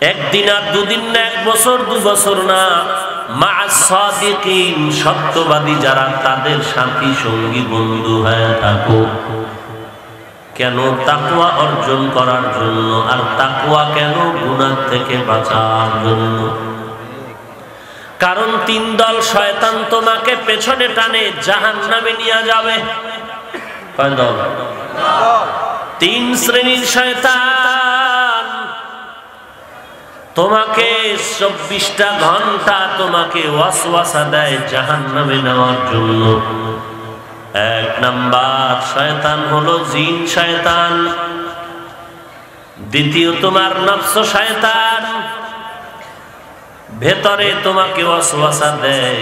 একদিন আর দুদিন না, 1 বছর 2 বছর না, মা'আস সাদিকিন, সত্যবাদী যারা তাদের সাথী সঙ্গী বন্ধু হয়ে থাকো। কেন? তাকওয়া অর্জন করার জন্য। আর তাকওয়া কেন? গুনাহ থেকে বাঁচার জন্য। কারণ 3 দল শয়তান তোমাকে পেছনে টানে জাহান্নামে নিয়ে যাবে। কয় দল? 3 শ্রেণীর শয়তান তোমাকে 24টা ঘন্টা তোমাকে ওয়াসওয়াসা দেয় জাহান্নামে নেওয়ার জন্য। 1 নাম্বার শয়তান হলো জিন শয়তান, দ্বিতীয় তোমার নফস শয়তান, ভেতরে তোমাকে ওয়াসওয়াসা দেয়।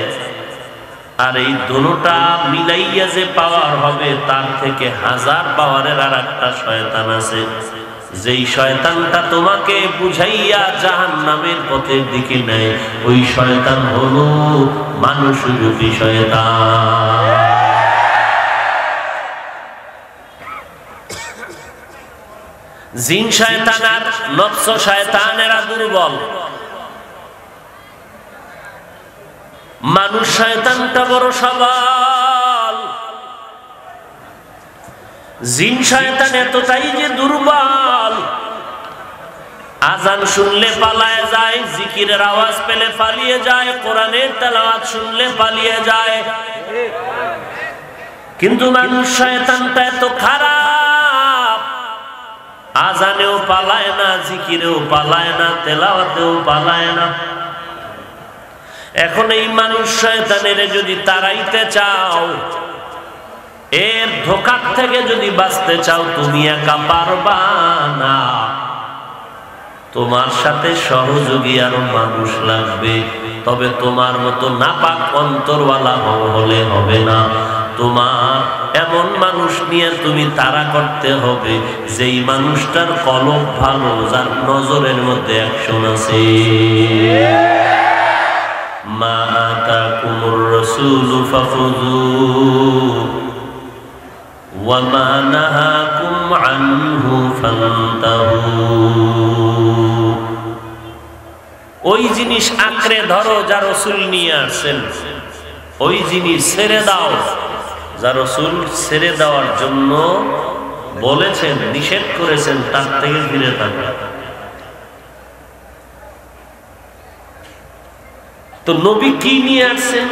আর এই দুটোটা মিলাইয়া যে পাওয়ার হবে তার থেকে 1000 পাওয়ারের আর একটা শয়তান আছে, যেই শয়তানটা তোমাকে বুঝাইয়া জাহান্নামের পথের দিকে নেয়। ওই শয়তান হলো মানুষরূপী শয়তান। জিন শয়তান আর নফস শয়তানেরা দুর্বল, মানুষ শয়তানটা বড় সবল। জিন শয়তান এতটাই যে দুর্বল, আজান শুনলে পালায় যায়, জিকিরের আওয়াজ পেলে পালিয়ে যায়, কোরআনের তেলাওয়াত শুনলে পালিয়ে যায়। কিন্তু মানুষ শয়তানটা এত খারাপ, আজানেও পালায় না, জিকিরেও পালায় না, তেলাওয়াতেও পালায় না। এখন এই মানুষ শয়তানের যদি তাড়াইতে চাও, এর ধোঁকার থেকে যদি বাঁচতে চাও, তুমি একা পারবা না, তোমার সাথে সহযোগী আরো মানুষ লাগবে। তবে তোমার মতো নাপাক অন্তরওয়ালা হলে হবে না, তোমার এমন মানুষ নিয়ে তুমি তাড়া করতে হবে যেই মানুষটার কলব ভালো, যার নজরের মধ্যে অ্যাকশন আছে। মা আতাকুমুর রাসূলু ফাখুযুহু ওয়া মা নাহাকুম আনহু ফান্তাহু। ওই জিনিস আঁকড়ে ধরো যা রাসূল নিয়ে আসেন, ওই জিনিস ছেড়ে দাও যা রাসূল ছেড়ে দেওয়ার জন্য বলেছেন, নিষেধ করেছেন, তার থেকে ফিরে থাকো। তো নবী কি নিয়ে আসছেন?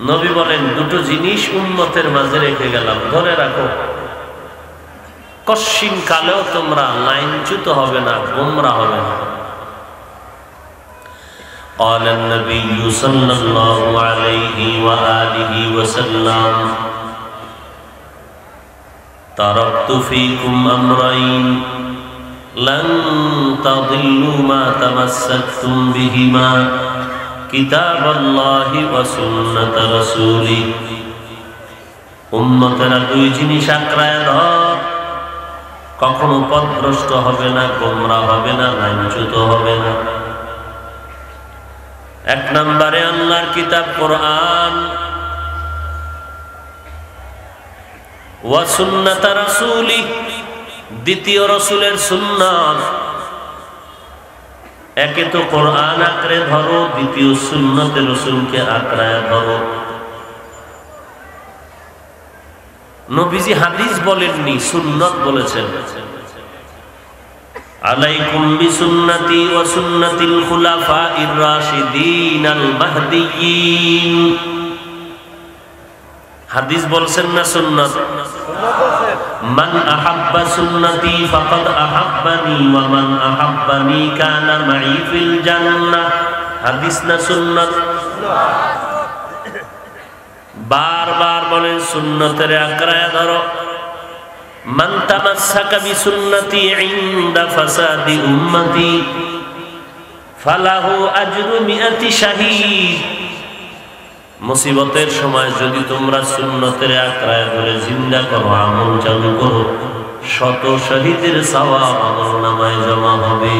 নবী বলেন, 2টো জিনিস উম্মতের মাঝে রেখে গেলাম, ধরে রাখো। কশিন কালেও তোমরা লাইনচ্যুত হবে না, গোমরা হবে না। قال النبي صلى الله عليه وآله وسلم تركت فيكم أمرين لن تضلوا ما تمسكتم بهما كتاب الله وسنة رسوله। উম্মতেরা 2 জিনিস আঁকড়ায় ধর, কখনো পথভ্রষ্ট হবে না, গোমরা হবে না, লাইনচ্যুত হবে না। 1 নম্বরে আল্লাহর কিতাব কোরআন, ওয়া সুন্নাত রাসূলি, দ্বিতীয় রাসূলের সুন্নাত। একে তো কোরআন আঁকড়ে ধরো, দ্বিতীয় সুন্নতে রাসূলকে আঁকড়ায় ধরো। নবীজি হাদিস বলেননি, সুন্নাত বলেছেন। আলাইকুম বিসুন্নতি ওয়া সুন্নাতিল খুলাফাইর রাশিদিনাল মাহদিয়্যিন। হাদিস বলছেন না সুন্নাত? মান আহাব্বা সুন্নতি ফাকাদ আহাব্বানি ওয়া মান আহাব্বানি কানা মাই ফিল জান্নাহ। হাদিস না সুন্নাত? বারবার বলেন সুন্নতের আঁকড়ায় ধরো। মান তামাসসাকা বিসুন্নতি ইনদা ফাসাদি উম্মতি ফালাহু আজরু মিআতি শাহীদ। মুসিবতের সময় যদি তোমরা সুন্নতের আঁকড়ায় ধরে জিন্দা করো, আমল চালু করো, 100 শহীদের সওয়াব আমলনামায় জমা হবে।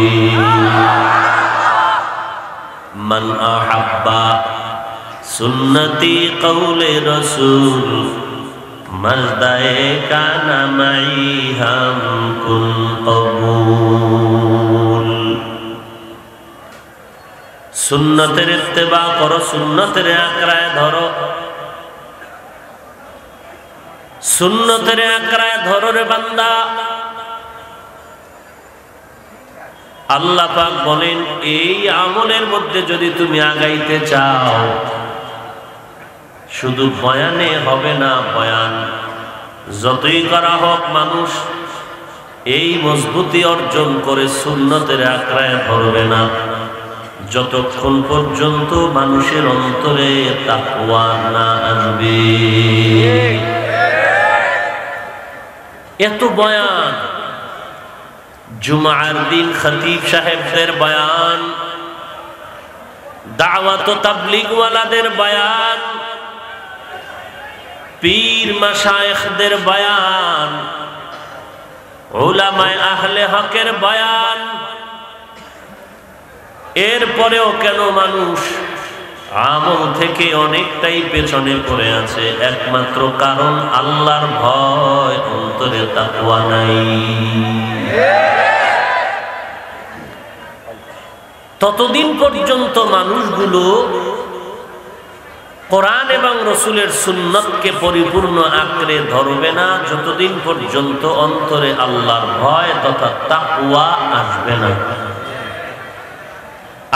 মান আহাব্বা সুন্নতি কওলে রাসূল মজদায়ে কানা মাই হাম কুল কবুল। সুন্নতের ইত্তেবা করো, সুন্নতের আঁকড়ায় ধরো, সুন্নতের আঁকড়ায় ধরো রে বান্দা। আল্লাহ পাক বলেন এই আমলের মধ্যে যদি তুমি আগাইতে চাও, শুধু বয়ানে হবে না। বয়ান যতই করা হোক, মানুষ এই মজবুতি অর্জন করে সুন্নতের আঁকড়ায় ধরবে না যতক্ষণ পর্যন্ত মানুষের অন্তরে তাকওয়া না আসবে। এত বয়ান, জুমার দিন খতিব সাহেবদের বয়ান, দাওয়াত ও তাবলীগ ওয়ালাদের বয়ান, পীর মাশায়েখদের বয়ান, উলামায়ে আহলে হকের বয়ান, এরপরেও কেন মানুষ আমল থেকে অনেকটাই পেছনে পড়ে আছে? একমাত্র কারণ আল্লাহর ভয়, অন্তরে তাকওয়া নাই। ততদিন পর্যন্ত মানুষগুলো কোরআন এবং রসুলের সুন্নতকে পরিপূর্ণ আঁকড়ে ধরবে না যতদিন পর্যন্ত অন্তরে আল্লাহর ভয় তথা তাকওয়া আসবে না।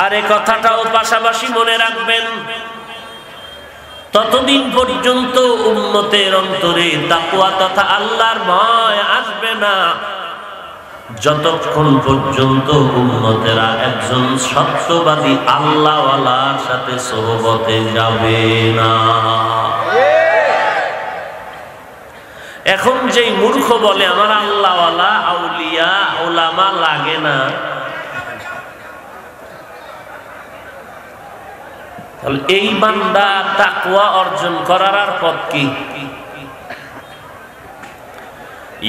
আর এই কথাটাও পাশাপাশি মনে রাখবেন, ততদিন পর্যন্ত উম্মতের অন্তরে তাকওয়া তথা আল্লাহর ভয় আসবে না যতক্ষণ পর্যন্ত উম্মতেরা একজন সত্যবাদী আল্লাহওয়ালার সাথে সোহবতে যাবে না। এখন যেই মূর্খ বলে আমার আল্লাহওয়ালা, আউলিয়া, ওলামা লাগে না, এই বান্দা তাকওয়া অর্জন করার আর পথ কি?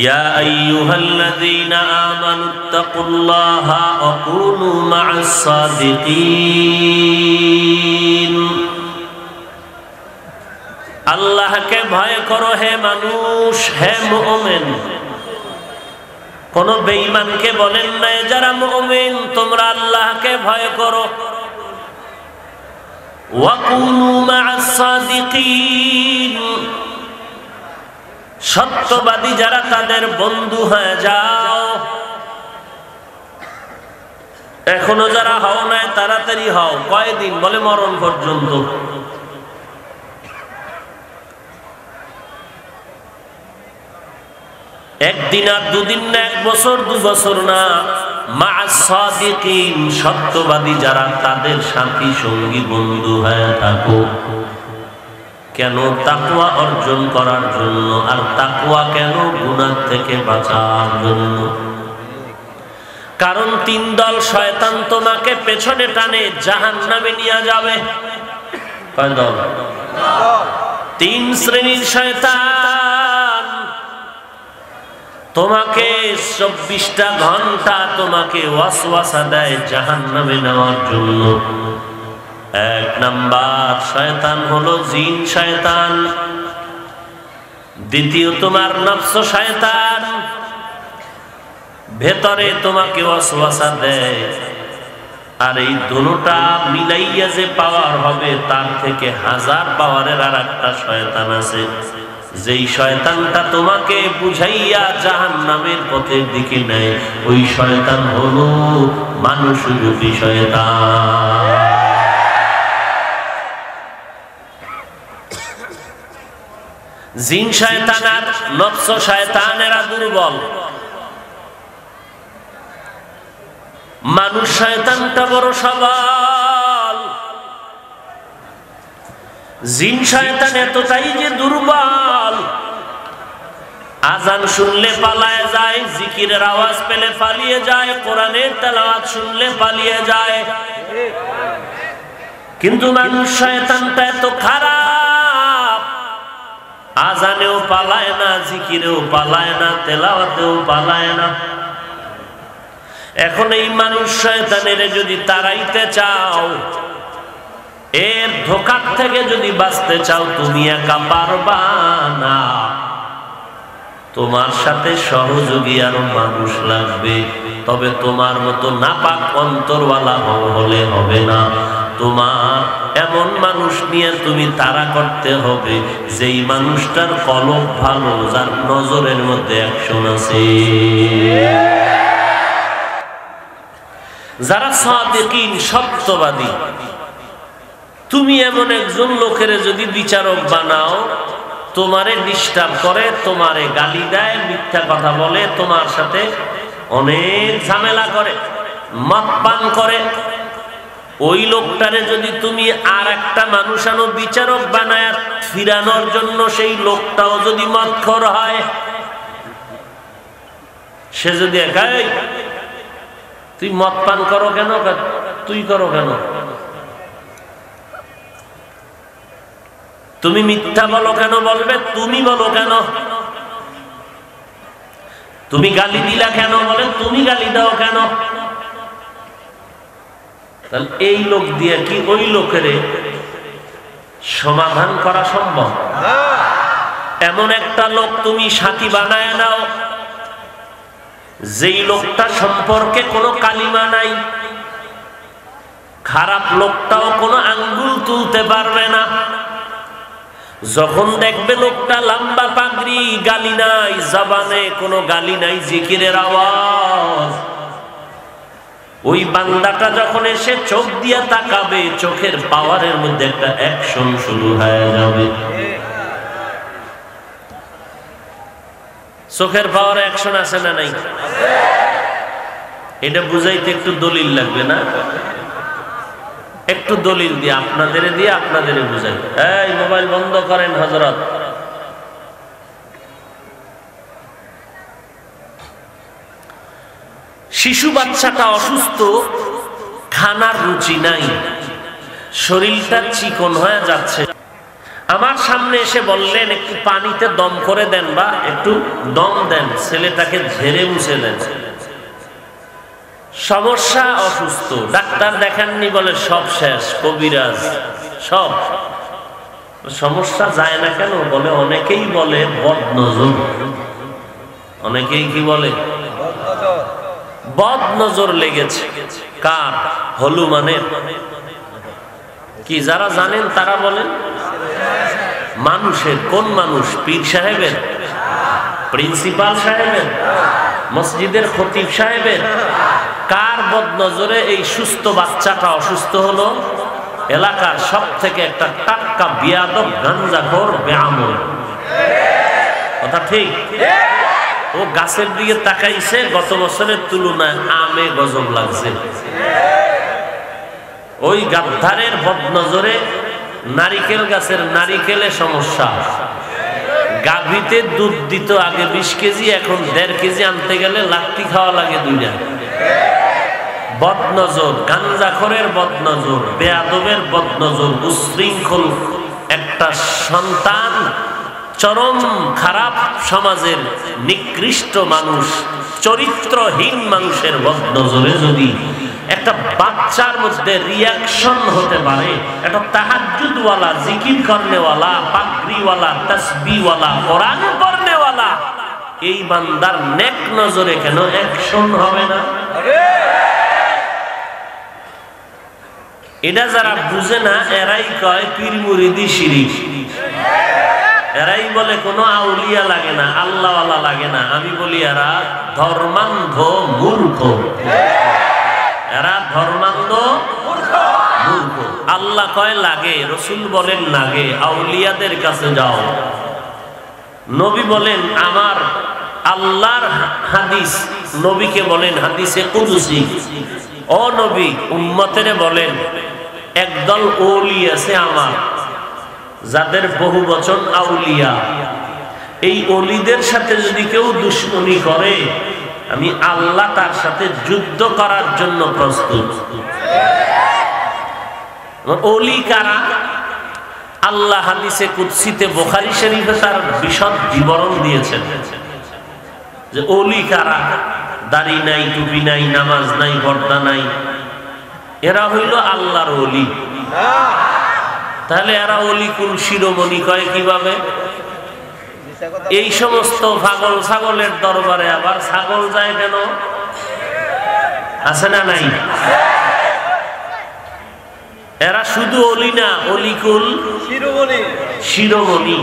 ইয়া আইয়ুহাল্লাযীনা আমানুত্তাকুল্লাহা ওয়া কুনু মা'আস সাদিকিন। আল্লাহকে ভয় করো হে মানুষ, হে মুমিন। কোন বেঈমানকে বলেন না যারা মুমিন তোমরা আল্লাহকে ভয় করো। ওয়াকুনু মা'আস সাদিকিন, সত্যবাদী যারা তাদের বন্ধু হয়ে যাও। এখনো যারা হও নাই তাড়াতাড়ি হও। কয়দিন? বলে মরণ পর্যন্ত। একদিন আর দুদিন না, এক বছর, 2 বছর না। মা'আস সাদিকিন, সত্যবাদী যারা তাদের সাথী সঙ্গী বন্ধু হয়ে থাকো। কেন? তাকওয়া অর্জন করার জন্য। আর তাকওয়া কেন? গুনাহ থেকে বাঁচার জন্য। কারণ 3 দল শয়তান তোমাকে পেছনে টানে জাহান্নামে নিয়ে যাবে। কয় দল? 3 শ্রেণীর শয়তান তোমাকে 24টা ঘন্টা তোমাকে ওয়াসওয়াসা দেয় জাহান্নামে নেওয়ার জন্য। 1 নাম্বার শয়তান হলো জিন শয়তান, দ্বিতীয় তোমার নফস শয়তান, ভেতরে তোমাকে ওয়াসওয়াসা দেয়। আর এই দুটোটা মিলাইয়া যে পাওয়ার হবে তার থেকে 1000 পাওয়ারের আর একটা শয়তান আছে, যেই শয়তানটা তোমাকে বুঝাইয়া জাহান্নামের পথের দিকে নেয়। ওই শয়তান হলো মানুষরূপী শয়তান। জিন শয়তান আর নফস শয়তানেরা দুর্বল, মানুষ শয়তানটা বড় সবল। জিন শয়তান এতটাই যে দুর্বল, আজান শুনলে পালায় যায়, জিকিরের আওয়াজ পেলে পালিয়ে যায়, কোরআনের তেলাওয়াত শুনলে পালিয়ে যায়। কিন্তু মানুষ শয়তানটা এত খারাপ, আজানেও পালায় না, জিকিরেও পালায় না, তেলাওয়াতেও পালায় না। এখন এই মানুষ শয়তানের যদি তাড়াইতে চাও, এর ধোঁকা থেকে যদি বাঁচতে চাও, তুমি একা পারবা না, তোমার সাথে সহযোগী আরো মানুষ লাগবে। তবে তোমার মতো নাপাক অন্তরওয়ালা হলে হবে না। তোমার এমন মানুষ নিয়ে তুমি তাড়া করতে হবে যেই মানুষটার কলব ভালো, যার নজরের মধ্যে অ্যাকশন আছে। যারা সাদিকিন, সত্যবাদী, তুমি এমন একজন লোকের যদি বিচারক বানাও, তোমারে ডিস্টার্ব করে, তোমারে গালি দেয়, মিথ্যা কথা বলে, তোমার সাথে অনেক ঝামেলা করে, মদ পান করে, ওই লোকটারে যদি তুমি আর একটা মানুষ আনো বিচারক বানায় ফিরানোর জন্য, সেই লোকটাও যদি মদখোর হয়, সে যদি একাই তুই মদ পান করো কেন, তুই করো কেন, তুমি মিথ্যা বলো কেন, বলবে তুমি বলো কেন, তুমি গালি দিলা কেন, বলে তুমি গালি দাও কেন। তাহলে এই লোক দিয়ে কি ওই লোকের সমাধান করা সম্ভব? এমন একটা লোক তুমি সাথী বানায় নাও যেই লোকটা সম্পর্কে কোনো কালিমা নাই, খারাপ লোকটাও কোনো আঙ্গুল তুলতে পারবে না। যখন দেখবে লোকটা লম্বা পাগড়ি, গালি নাই, জবানে কোনো গালি নাই, জিকিরের আওয়াজ, ওই বান্দাটা যখন এসে চোখ দিয়ে তাকাবে, চোখের পাওয়ারের মধ্যে একটা অ্যাকশন শুরু হয়ে যাবে। চোখের পাওয়ার অ্যাকশন আছে না নাই? এটা বুঝাইতে একটু দলিল লাগবে না? একটু দলিল দিয়ে আপনাদের বুঝাই। এই মোবাইল বন্ধ করেন হযরত। শিশু বাচ্চাটা অসুস্থ, খানার রুচি নাই, শরীরটা চিকন হয়ে যাচ্ছে, আমার সামনে এসে বললেন একটু পানিতে দম করে দেন বা একটু দম দেন, ছেলেটাকে ঝেড়ে মুছে দেন। সমস্যা, অসুস্থ, ডাক্তার দেখাননি, বলে সব শেষ, কবিরাজ সব। সমস্যা যায় না কেন? বলে অনেকেই বলে বদনজর। অনেকেই কি বলে? বদনজর লেগেছে। কার? হলুমানের। কি যারা জানেন তারা বলেন? মানুষের। কোন মানুষ? পীর সাহেবের, প্রিন্সিপাল সাহেবের, মসজিদের খতিব সাহেবের? কার বদনজরে এই সুস্থ বাচ্চাটা অসুস্থ হলো? এলাকার সব থেকে একটা টাটকা বিয়াদব গাঞ্জাখোর বেআমল। কথা ঠিক? ও গাছের দিকে তাকাইছে, গত বছরের তুলনায় আমে গজব লাগছে। ওই গাদ্দারের বদনজরে নারিকেল গাছের নারিকেলে সমস্যা। গাভীতে দুধ দিত আগে 20 কেজি, এখন 1.5 কেজি আনতে গেলে লাত্তি খাওয়া লাগে 2টা। বদনজর, গাঞ্জাখোরের বদনজর, বেয়াদবের বদনজর, উশৃঙ্খল একটা সন্তান, চরম খারাপ সমাজের নিকৃষ্ট মানুষ, চরিত্রহীন মানুষের বদনজরে যদি একটা বাচ্চার মধ্যে রিয়াকশন হতে পারে, একটা তাহাজ্জুদওয়ালা, জিকির করনেওয়ালা, পাগড়িওয়ালা, তাসবিহওয়ালা, কোরআন পড়নেওয়ালা, এই বান্দার নেক নজরে কেন অ্যাকশন হবে না? এটা যারা বুঝে না এরাই কয় পীর মুরিদি শিরিক। এরাই বলে কোনো আউলিয়া লাগে না, আল্লাহওয়ালা লাগে না। আমি বলি এরা ধর্মান্ধ মূর্খ। এরা ধর্মান্ধ মূর্খ। আল্লাহ কয় লাগে, রসুল বলেন লাগে, আউলিয়াদের কাছে যাও। নবী বলেন আমার আল্লাহর হাদিস, নবীকে বলেন হাদিসে কুদসি। ও নবী, উম্মতেরে বলেন একদল ওলি আছে আমার, যাদের বহু বচন আউলিয়া। এই ওলিদের সাথে যদি কেউ দুশমনি করে, আমি আল্লাহ তার সাথে যুদ্ধ করার জন্য প্রস্তুত। ওলি কারা? আল্লাহ হাদিসে কুদসিতে বুখারী শরীফে তার বিশদ বিবরণ দিয়েছেন যে ওলি কারা। দাড়ি নাই, টুপি নাই, নামাজ নাই, পর্দা নাই, এরা হইল আল্লাহর ওলি। তাহলে এরা ওলি কুল শিরোমণি কয় কিভাবে? এই সমস্ত পাগল ছাগলের দরবারে আবার ছাগল যায় কেন? আছে না নাই? এরা শুধু অলি না, অলিকুল শিরোমণি। শিরোমণি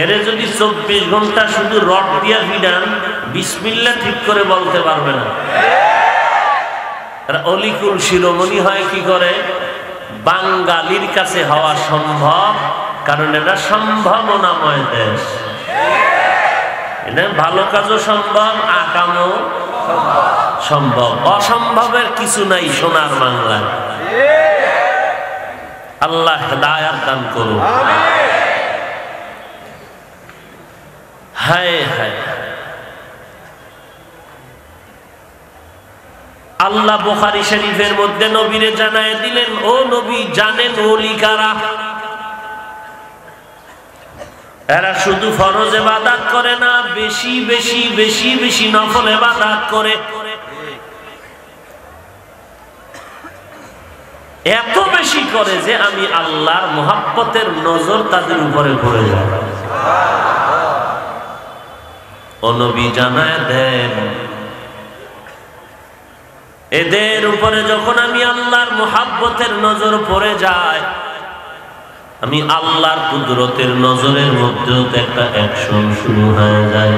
এরে যদি 24 ঘন্টা শুধু রড দিয়া ভিড়ান, বিসমিল্লাহ ঠিক করে বলতে পারবে না। এরা অলিকুল শিরোমণি হয় কি করে? বাঙালির কাছে হওয়া সম্ভব, কারণ এটা সম্ভাবনাময় দেশ। এটা ভালো কাজও সম্ভব, আকামও সম্ভব। অসম্ভবের কিছু নাই সোনার বাংলায়। আল্লাহ হেদায়াত দান করুন। হায় হায়, আল্লাহ বুখারী শরীফের মধ্যে নবীরে জানায় দিলেন, ও নবী জানেন ওলি কারা? এরা শুধু ফরজ ইবাদত করে না, বেশি বেশি বেশি বেশি নফল ইবাদত করে। এত বেশি করে যে আমি আল্লাহর মুহাব্বতের নজর তাদের উপরে পড়ে যায়। ও নবী জানায় দেন, এদের উপরে যখন আমি আল্লাহর মুহাব্বতের নজর পড়ে যায়, আমি আল্লাহর কুদরতের নজরের মধ্যেও একটা অ্যাকশন শুরু হয়ে যায়।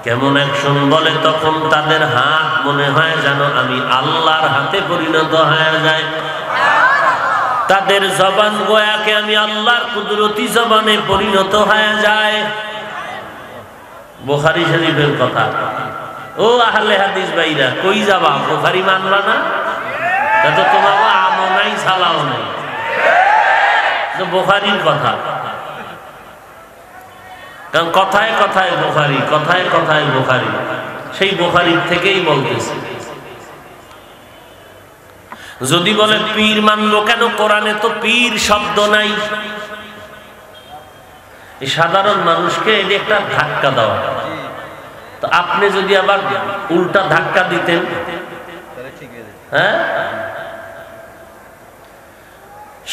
কেমন অ্যাকশন? বলে তখন তাদের হাত মনে হয় যেন আমি আল্লাহর হাতে পরিণত হয়ে যায়। তাদের জবান গোয়াকে আমি আল্লাহর কুদরতি জবানে পরিণত হয়ে যায়। বুখারী শরীফের কথা। ও আহলে হাদিস ভাইরা, কই যাবা? বুখারী মানবা না? তা তো তোমার আমও নাই, সালাও নাই। বুখারীর কথা, কারণ কথায় কথায় বুখারী, কথায় কথায় বুখারী, সেই বুখারীর থেকেই বলতেছে। যদি বলে পীর মানলো কেন? কোরআনে তো পীর শব্দ নাই। এই সাধারণ মানুষকে এটা একটা ধাক্কা দেওয়া। তো আপনি যদি আবার উল্টা ধাক্কা দিতেন, হ্যাঁ,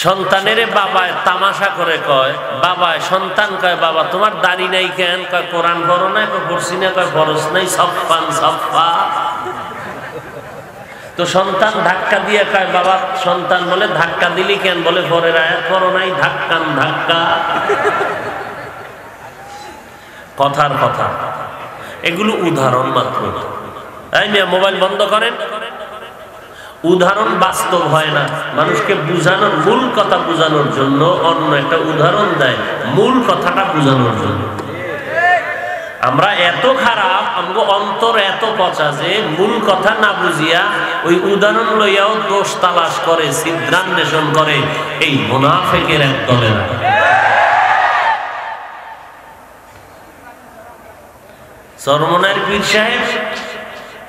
সন্তানের বাবায় তামাশা করে কয়, বাবায় সন্তান কয়, বাবা তোমার দাড়ি নাই কেন? কয় কোরআন পড়ো না। কয় পড়ছি না। কয় ফরজ নাই। সফান সফা। তো সন্তান ধাক্কা দিয়ে কয়, বাবা, সন্তান বলে ধাক্কা দিলি কেন? বলে পরের আয়াত পড়ো নাই। ধাক্কান ধাক্কা। কথার কথা, এগুলো উদাহরণ মাত্র। তাই না? মোবাইল বন্ধ করেন। উদাহরণ বাস্তব হয় না, মানুষকে বুঝানোর, মূল কথা বুঝানোর জন্য অন্য একটা উদাহরণ দেয়, মূল কথাটা বুঝানোর জন্য। আমরা এত খারাপ, আমগো অন্তর এত পচা যে মূল কথা না বুঝিয়া ওই উদাহরণ লইয়াও দোষ তালাশ করে, ছিদ্রান্বেষণ করে। এই মুনাফিকের এক দলেরা। চরমনার পীর সাহেব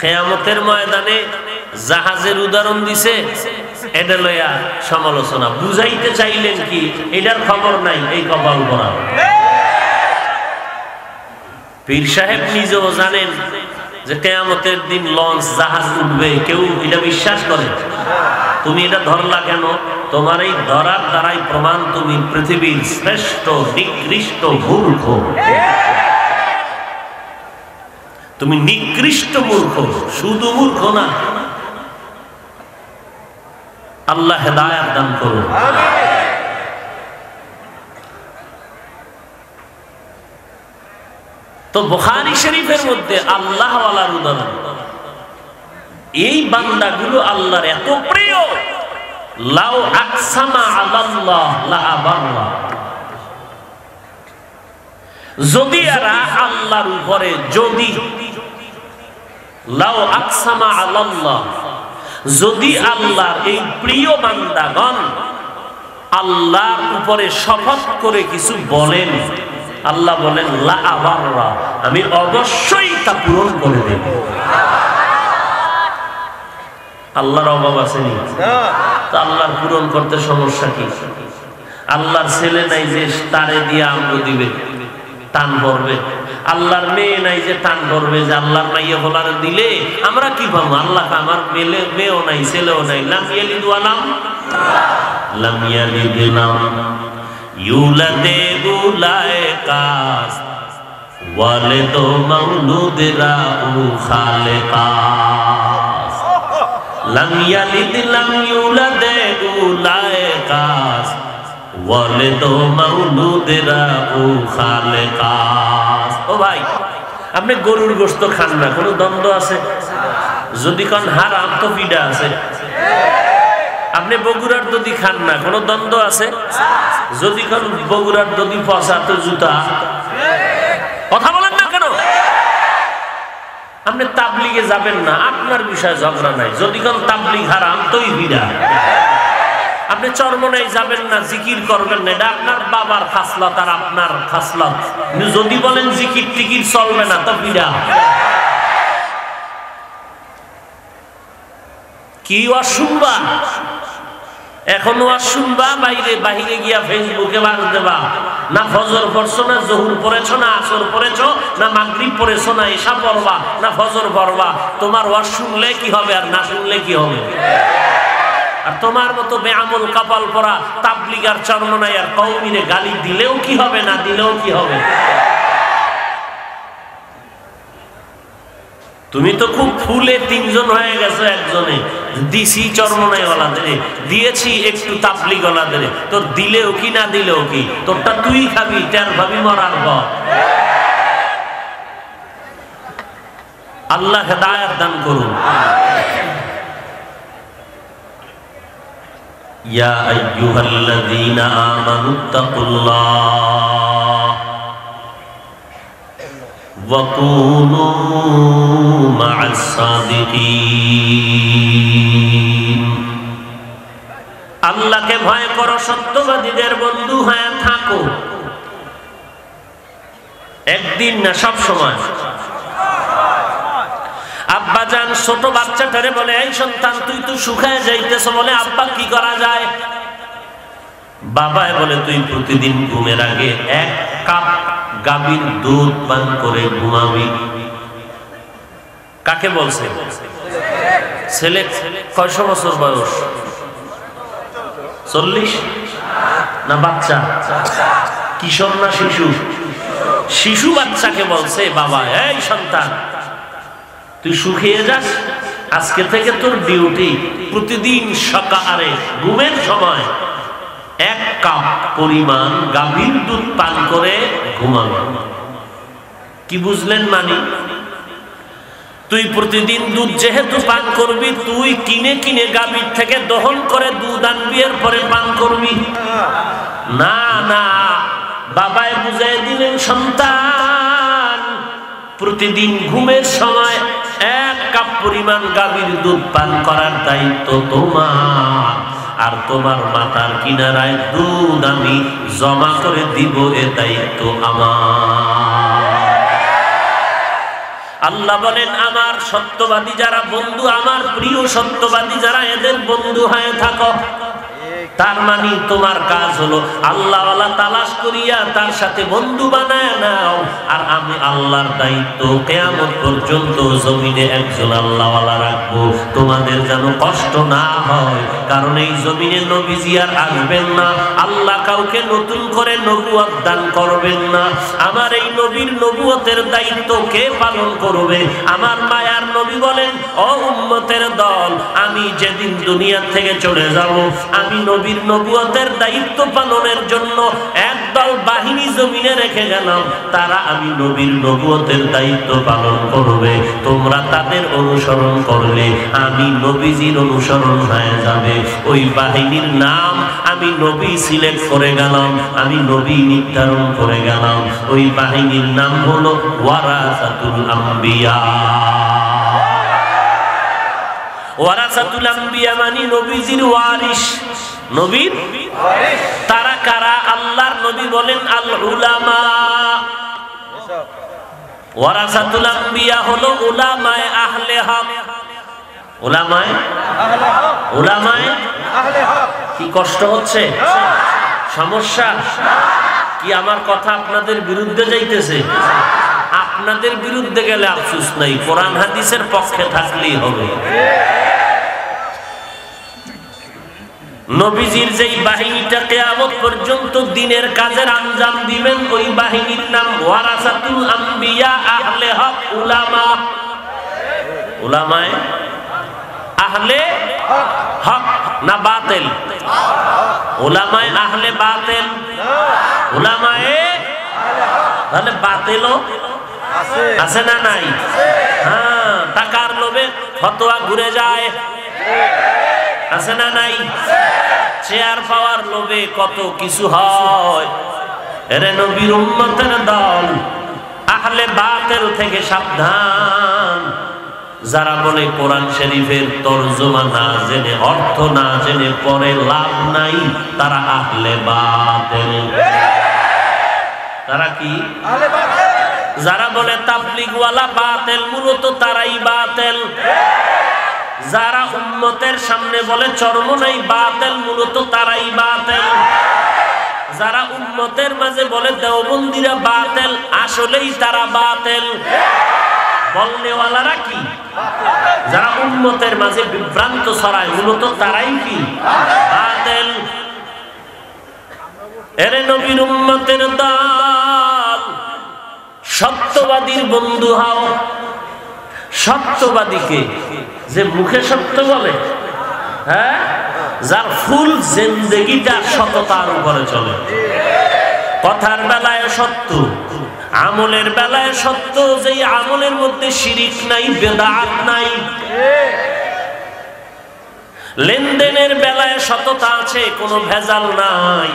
কিয়ামতের ময়দানে জাহাজের উদাহরণ দিছে, এটা লইয়া সমালোচনা। বুঝাইতে চাইলেন কি? এটার খবর নাই, এই কপাল করা। পীর সাহেব নিজেও জানেন যে কিয়ামতের দিন লঞ্চ, জাহাজ উঠবে। কেউ এটা বিশ্বাস করে? তুমি এটা ধরলা কেন? তোমার এই ধরার দ্বারাই প্রমাণ তুমি পৃথিবীর শ্রেষ্ঠ নিকৃষ্ট মূর্খ। তুমি নিকৃষ্ট মূর্খ, শুধু মূর্খ না। আল্লাহ হেদায়াত দান করুন। তো বুখারী শরীফের মধ্যে আল্লাহ ওয়ালার উদাহরণ। এই বান্দাগুলো আল্লাহর এত প্রিয়, লাউ আকসামা আলাল্লাহ লা আবাররা। যদি এরা আল্লাহর উপরে, যদি লাউ আকসামা আলাল্লাহ, যদি আল্লাহর এই প্রিয় বান্দাগণ আল্লাহর উপরে শপথ করে কিছু বলেন, আল্লাহ বলেন লা আবাররা, আমি অবশ্যই তা পূরণ করে দেব। আল্লাহর অভাব আছে নি? তা আল্লাহর পূরণ করতে সমস্যা কি? আল্লাহর ছেলে নাই যে তারে দিয়ে আমগো দিবে, টান পড়বে। আল্লাহর মেয়ে নাই যে টান পড়বে যে আল্লাহর মাইয়া বলার দিলে আমরা কি পাবো? আল্লাহ আমার মেয়েও নাই, ছেলেও নাই। লাম ইয়ালিদ ওয়া লাম ইয়ালিদ লাম ইউলাদে উলাইকাস ওয়ালিদ মাউলুদ রাউ খালিকাস। লাম ইয়ালিদ লাম ইউলাদ উলায়ে কাস ওয়ালিদ মাউলুদেরা ও খালেকাস। ও ভাই, আপনি গরুর গোশত খান না, কোনো দ্বন্দ্ব আছে? যদি কোন হারাম তো পিডা আছে। আপনি বগুড়ার দধি খান না, কোনো দ্বন্দ্ব আছে? যদি কোন বগুড়ার দধি পচা তো জুতা। কথা বলেন না কেন? আপনি তাবলিগে যাবেন না, আপনার বিষয়ে ঝগড়া নাই। যদি কোন তাবলিগ হারাম তোই বিড়া। আপনি চরমনাই যাবেন না, জিকির করবেন না, এটা আপনার বাবার খাসলত আর আপনার খাসলত। যদি বলেন জিকির টিকির চলবে না তো বিড়া। কি ওয়াজ শুনবা? এখন ওয়াজ শুনবা, বাইরে গিয়া ফেসবুকে বাজ দেবা। না ফজর পড়ছো, না জহুর পড়েছো, না আসর পড়েছো, না মাগরিব পড়েছো, না ইশা পড়বা, না ফজর পড়বা। তোমার ওয়াজ শুনলে কি হবে আর না শুনলে কি হবে? আর তোমার মতো বেআমল কপাল পরা তাবলিগ আর চরমনাই আর কওমিরে গালি দিলেও কি হবে, না দিলেও কি হবে? তুমি তো খুব ফুলে তিনজন হয়ে গেছো। একজনে দিছি চরমনাইওয়ালাদের, দিয়েছি একটু তাবলিগওয়ালাদের। তোর দিলেও কি না দিলেও কি, তোরটা তুই খাবি, টের ভাবি মরার পর। আল্লাহ হেদায়েত দান করুন। ইয়া আইয়ুহাল্লাযীনা আমানুত্তাকুল্লাহ ওয়া কুনু মা'আস সাদিকিন। আল্লাহকে ভয় করো, সত্যবাদীদের বন্ধু হয়ে থাকো। একদিন না, সব সময়। আব্বাজান ছোট বাচ্চাটারে বলে, এই সন্তান তুই তো শুকায় যাইতেছ, বলে আব্বা কি করা যায়? বাবায় বলে, তুই প্রতিদিন ঘুমের আগে 1 কাপ গাভীর দুধ পান করে ঘুমাবি। কাকে বলছে? ছেলে। কয়শো বছর বয়স? 40 না বাচ্চা? কিশোর না শিশু? শিশু বাচ্চাকে বলছে বাবা, এই সন্তান তুই শুকিয়ে যাস, আজকে থেকে তোর ডিউটি প্রতিদিন সকালে ঘুমের সময় 1 কাপ পরিমাণ গাভীর দুধ পান করে ঘুমাবে। কি বুঝলেন? মানে তুই প্রতিদিন দুধ যেহেতু পান করবি, তুই কিনে কিনে গাভীর থেকে দহন করে দুধ আনবি, এর পরে পান করবি না। না, বাবায় বুঝাই দিলেন, সন্তান প্রতিদিন ঘুমের সময় 1 কাপ পরিমাণ গাভীর দুধ পান করার দায়িত্ব তোমার। আর তোমার মাথার কিনারায় দুধ আমি জমা করে দিব, এ দায়িত্ব আমার। আল্লাহ বলেন, আমার সত্যবাদী যারা বন্ধু, আমার প্রিয় সত্যবাদী যারা, এদের বন্ধু হয়ে থাকো। তার মানে তোমার কাজ হলো আল্লাহওয়ালা তালাশ করিয়া তার সাথে বন্ধু বানায় নাও। আর আমি আল্লাহর দায়িত্ব কিয়ামত পর্যন্ত জমিনে একজন আল্লাহওয়ালা রাখবো। তোমাদের যেন কষ্ট না হয়, কারণ এই জমিনে নবীজি আর আসবেন না। আল্লাহ কাউকে নতুন করে নবুয়ত দান করবেন না। আমার এই নবীর নবুয়তের দায়িত্ব কে পালন করবে? আমার মায়ার নবী বলেন, ও উম্মতের দল, আমি যেদিন দুনিয়া থেকে চলে যাব, আমি নবীর নবুয়তের দায়িত্ব পালনের জন্য একদল বাহিনী জমিনে রেখে গেলাম। তারা আমি নবীর নবুয়তের দায়িত্ব পালন করবে। তোমরা তাদের অনুসরণ করলে আমি নবীজির অনুসরণ হয়ে যাবে। ওই বাহিনীর নাম আমি নবী সিলেক্ট করে গেলাম, আমি নবী নির্ধারণ করে গেলাম। ওই বাহিনীর নাম হলো ওয়ারাসাতুল আম্বিয়া। ওয়ারাসাতুল আম্বিয়া মানে নবীজির ওয়ারিস, নবীর ওয়ারিস। তারা কারা? আল্লাহর নবী বলেন, আল উলামা। ওয়ারাসাতুল আম্বিয়া হলো উলামায়ে আহলে হক। উলামায়ে আহলে হক, উলামায়ে আহলে হক। কি কষ্ট হচ্ছে? সমস্যা কি? আমার কথা আপনাদের বিরুদ্ধে যাইতেছে? আপনাদের বিরুদ্ধে গেলে আফসোস নাই, কোরআন হাদিসের পক্ষে থাকলেই হবে। নবীজির যেই বাহিনীটা কিয়ামত পর্যন্ত দিনের কাজের আঞ্জাম দিবেন, ওই বাহিনীর নাম ওয়ারাসাতুল আম্বিয়া, আহলে হক, উলামা। উলামায়ে আহলে হক না বাতিল? উলামায়ে আহলে বাতিল, উলামায়ে তাহলে বাতিলও আছে না নাই? হ্যাঁ, টাকার লোভে ফতোয়া ঘুরে যায়, আছে না নাই? চেয়ার পাওয়ার লোভে কত কিছু হয়। এরে নবীর উম্মতের দল, আহলে বাতিল থেকে সাবধান। যারা বলে কোরআন শরীফের তরজমা না জেনে, অর্থ না জেনে পরে লাভ নাই, তারা আহলে বাতিল। তারা কি? যারা বলে তাবলীগওয়ালা বাতিল, মূলত তারাই বাতিল। যারা উম্মতের সামনে বলে চরমোনাই বাতিল, মূলত তারাই বাতিল। যারা উম্মতের মাঝে বলে দেওবন্দিরা বাতিল, আসলেই তারা বাতিল। বলনেওয়ালারা কি? যারা উম্মতের মাঝে বিভ্রান্ত ছড়ায়, মূলত তারাই কি? বাতিল। এরে নবীর উম্মতের দল, সত্যবাদীর বন্ধু হও। সত্যবাদীকে যে মুখে সত্য বলে, হ্যাঁ, যার ফুল জিন্দেগিটা সততার উপরে চলে, কথার বেলায় সত্য, আমলের বেলায় সত্য, যেই আমলের মধ্যে শিরিক নাই, বেদাত নাই। লেনদেনের বেলায় সততা আছে, কোনো ভেজাল নাই।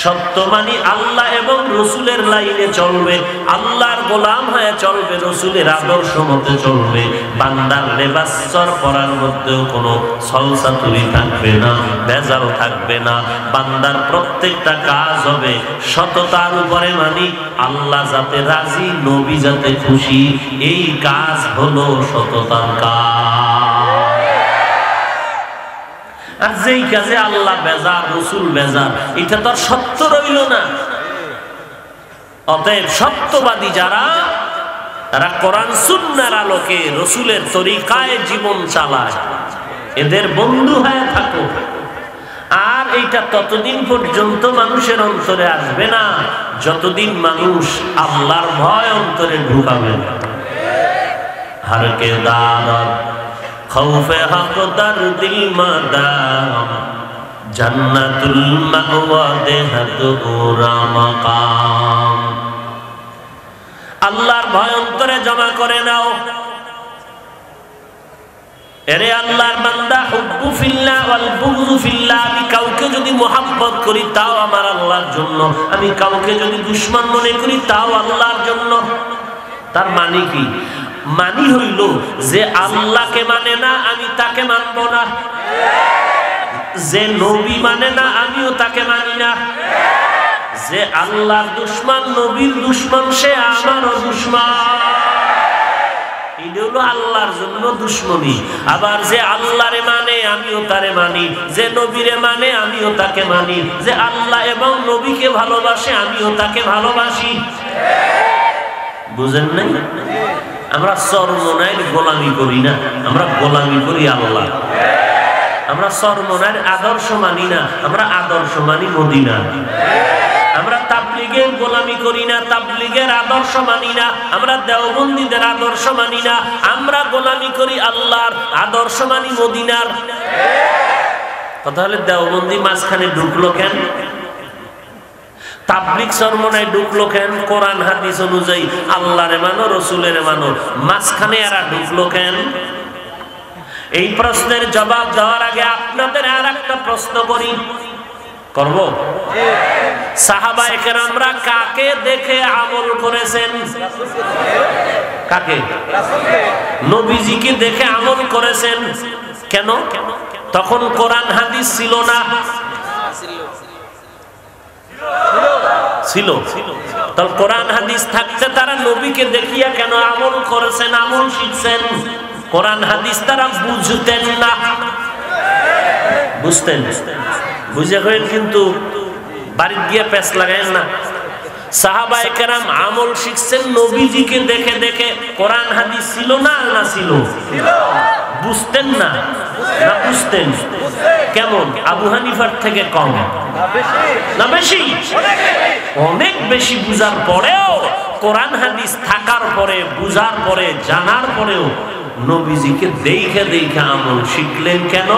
সত্য মানি আল্লাহ এবং রসুলের লাইনে চলবে, আল্লাহর গোলাম হয়ে চলবে, রসুলের আদর্শ মতে চলবে। বান্দার লেবাস চর পরার মধ্যেও কোনো ছলচাতুরি থাকবে না, ভেজাল থাকবে না। বান্দার প্রত্যেকটা কাজ হবে সততার উপরে, মানি আল্লাহ যাতে রাজি, নবী যাতে খুশি, এই কাজ হলো সততার কাজ। আর যেই কাজে আল্লাহ বেজার, রসুল বেজার, এটা তো আর সত্য রইল না। অতএব সত্যবাদী যারা, তারা কোরআন সুন্নাহর আলোকে রসুলের তরিকায় জীবন চালায়, এদের বন্ধু হয়ে থাকো। আর এইটা ততদিন পর্যন্ত মানুষের অন্তরে আসবে না, যতদিন মানুষ আল্লাহর ভয় অন্তরে ঢুকাবে না। হারকে দারদ খৌফে হক দার দিল মাদাম, জান্নাতুল মাওয়া দেহাত ওরা মাকাম। আল্লাহর ভয় অন্তরে জমা করে নাও। এরে আল্লাহর বান্দা, হুব্বু ফিল্লাহ ওয়াল বুগযু ফিল্লাহ। আমি কাউকে যদি মোহাব্বত করি তাও আমার আল্লাহর জন্য, আমি কাউকে যদি দুশমন মনে করি তাও আল্লাহর জন্য। তার মানে কি? মানি হইল যে আল্লাহকে মানে না, আমি তাকে মানব না। যে নবী মানে না, আমিও তাকে মানি না। যে আল্লাহর দুশমন, নবীর দুশমন, সে আমারও দুশমন। এটা হলো আল্লাহর জন্য দুশমনী। আবার যে আল্লাহরে মানে, আমিও তারে মানি। যে নবীরে মানে, আমিও তাকে মানি। যে আল্লাহ এবং নবীকে ভালোবাসে, আমিও তাকে ভালোবাসি। বুঝেন নাই? আমরা চরমনাইয়ের গোলামি করি না, আমরা গোলামি করি আল্লাহ। আমরা চরমনাইয়ের আদর্শ মানি না, আমরা আদর্শ মানি মদিনা। আমরা তাবলীগের গোলামি করি না, তাবলীগের আদর্শ মানি না। আমরা দেওবন্দীদের আদর্শ মানি না, আমরা গোলামি করি আল্লাহর, আদর্শ মানি মদিনার। কথা হলে দেওবন্দী মাঝখানে ঢুকলো কেন? তাবলীগ চরমনায় ঢুকলো কেন? কোরআন হাদিস অনুযায়ী আল্লাহরে মানো, রসুলের মানো, মাঝখানে এরা ঢুকলো কেন? এই প্রশ্নের জবাব দেওয়ার আগে আপনাদের আর একটা প্রশ্ন করি, করব? সাহাবায়ে কেরামরা কাকে দেখে আমল করেছেন? কাকে? নবীজিকে দেখে আমল করেছেন। কেন? তখন কোরআন হাদিস ছিল না? ছিল। তাহলে কোরআন হাদিস থাকতে তারা নবীকে দেখিয়া কেন আমল করেছেন, আমল শিখছেন? কোরআন হাদিস তারা বুঝতেন না। বুঝতেন? বুঝে হইল, কিন্তু বাড়িতে গিয়ে পেঁচ লাগাইল না। সাহাবায়ে কেরাম আমল শিখছেন নবীজিকে দেখে দেখে। কোরআন হাদিস ছিল না? না ছিল? বুঝতেন না? না বুঝতেন? কেমন? আবু হানিফার থেকে কম না বেশি? অনেক বেশি। বুঝার পরেও, কোরআন হাদিস থাকার পরে, বুঝার পরে, জানার পরেও নবীজিকে দেখে দেখে আমল শিখলেন। কেন?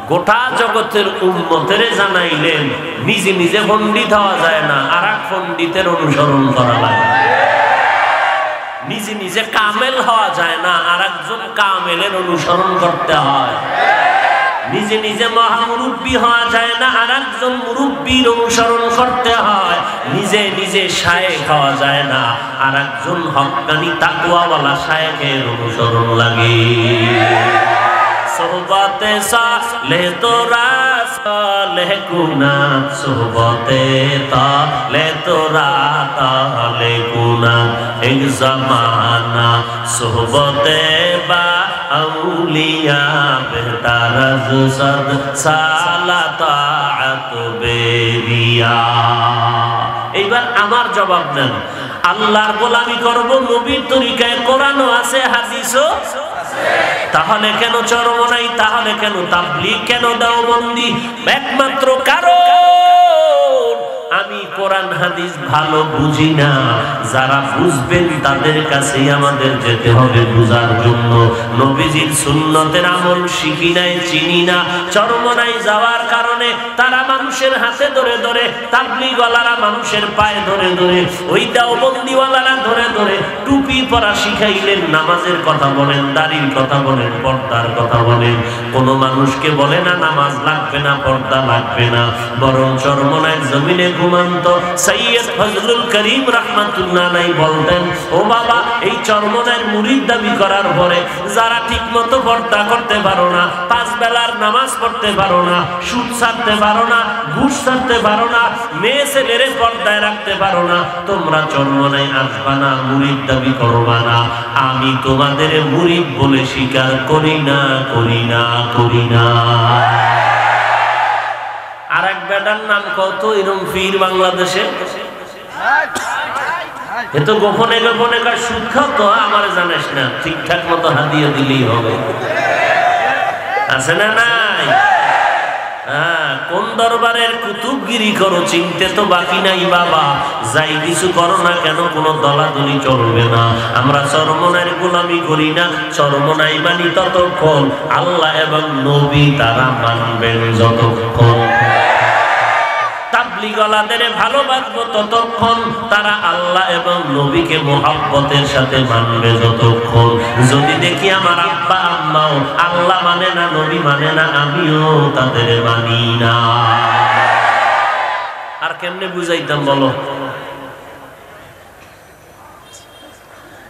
গোটা জগতের উম্মতের জানাইলেন নিজে নিজে পণ্ডিত হওয়া যায় না, আর এক পণ্ডিতের অনুসরণ করা লাগে। নিজে নিজে কামেল হওয়া যায় না, আর একজন কামেলের অনুসরণ করতে হয়। নিজে নিজে মহামুরব্বী হওয়া যায় না, আর একজন মুরব্বীর অনুসরণ করতে হয়। নিজে নিজে শায়েখ হওয়া যায় না, আর একজন হক্কানি তাকওয়াওয়ালা শায়েখের অনুসরণ লাগে। সোহবতে সালেহ তোরা সালেহ গুনা, সোহবতে তালেহ তোরা তালে গুনা, এক জামানা সোহবতে বা আউলিয়া বেহতার সদ সালাতাত বেরিয়া। এইবার আমার জবাব দেন, আল্লাহর গোলামি করব নবীর তরিকায়, কোরআনও আছে হাদিসও তাহলে কেন চরমনাই, তাহলে কেন তাবলীগ, কেন দেওবন্দি? একমাত্র কারণ আমি কোরআন হাদিস ভালো বুঝি না। যারা বুঝবেন তাদের কাছেই আমাদের যেতে হবে বুঝার জন্য। নবীজির সুন্নতের আমল শিখি নাই, চিনি না। চরমনাই যাওয়ার কারণে তারা মানুষের হাতে ধরে ধরে, তাবলীগওয়ালারা মানুষের পায়ে ধরে ধরে, ওই দেওবন্দিওয়ালারা ধরে ধরে টুপি পরা শিখাইলেন। নামাজের কথা বলেন, দাড়ির কথা বলেন, পর্দার কথা বলেন। কোনো মানুষকে বলে না নামাজ লাগবে না, পর্দা লাগবে না, বরং চরমনায় জমিনে ঘুমান্ত সৈয়দ ফজলুল করিম রাহমাতুল্লাহ আলাইহি বলতেন, ও বাবা, এই চরমনায়ের মুরিদ দাবি করার পরে যারা ঠিক মতো পর্দা করতে পারো না, 5 বেলার নামাজ পড়তে পারো না, সুদ ছাড়তে পারো না, ঘুষ ছাড়তে পারো না, মেয়ে ছেলেরে পর্দায় রাখতে পারো না, তোমরা চরমনায় আসবা না, মুরিদ দাবি করবা না। আমি তোমাদের মুরিদ বলে স্বীকার করি না, করি না, করি না। আর এক বেটার নাম কত এরকম ফির বাংলাদেশে, এ তো গোপনে গোপনে কার সুদ খাও তো আমার জানিস না, ঠিকঠাক মতো হাদিয়া দিলেই হবে। আছে না নাই? হ্যাঁ, কোন দরবারের কুতুবগিরি করো চিনতে তো বাকি নাই বাবা। যাই কিছু করো না কেন, কোনো দলাদলি চলবে না। আমরা চরমনায়ের গোলামি করি না, চরমনাই মানি ততক্ষণ আল্লাহ এবং নবী তারা মানবেন যতক্ষণ। তাবলীগওয়ালাদের ভালোবাসবো ততক্ষণ, তারা আল্লাহ এবং নবীকে মুহাব্বতের সাথে মানবে যতক্ষণ। যদি দেখি আমার আব্বা আম্মাও আল্লাহ মানে না, নবী মানে না, আমিও তাদের মানি না, আর কেমনে বুঝাইতাম বলো?